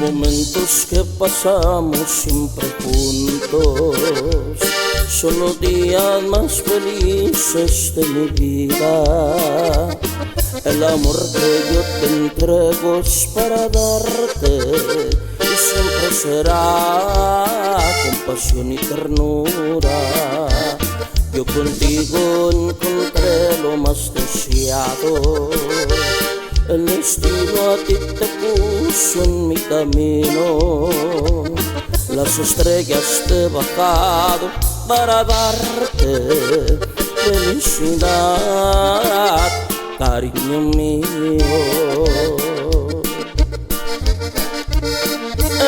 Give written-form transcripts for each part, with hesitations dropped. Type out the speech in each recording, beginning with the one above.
momentos que pasamos siempre juntos son los días más felices de mi vida. El amor que yo te entrego es para darte y siempre será compasión y ternura. Yo contigo encontré lo más deseado. El destino a ti te puso en mi camino. Las estrellas te he bajado para darte felicidad, cariño mío.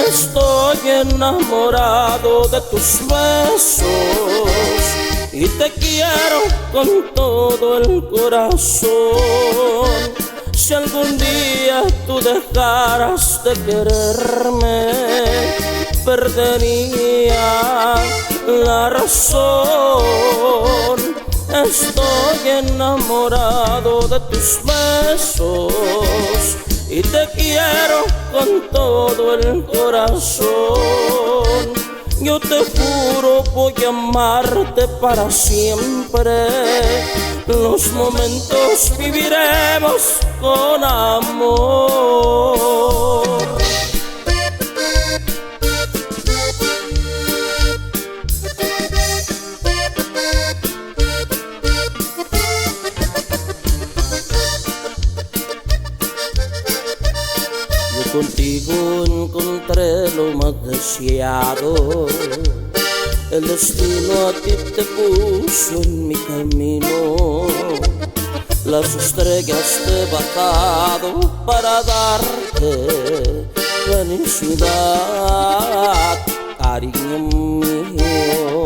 Estoy enamorado de tus besos y te quiero con todo el corazón. Si algún día tú dejaras de quererme, perdería la razón. Estoy enamorado de tus besos y te quiero con todo el corazón. Yo te juro voy a amarte para siempre. Los momentos viviremos con amor. Yo contigo encontré lo más deseado. El destino a ti te puso en mi camino. Las estrellas te he bajado para darte felicidad, cariño mío.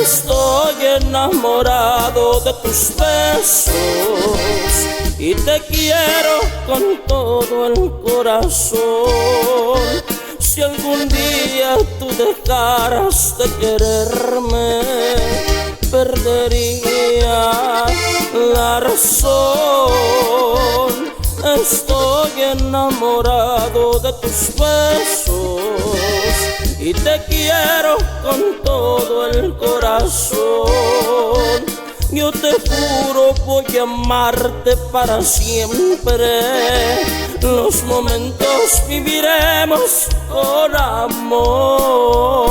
Estoy enamorado de tus besos y te quiero con todo el corazón. Si algún día tú dejaras de quererme, perdería la razón. Estoy enamorado de tus besos y te quiero con todo el corazón. Yo te juro voy a amarte para siempre. Los momentos viviremos con amor.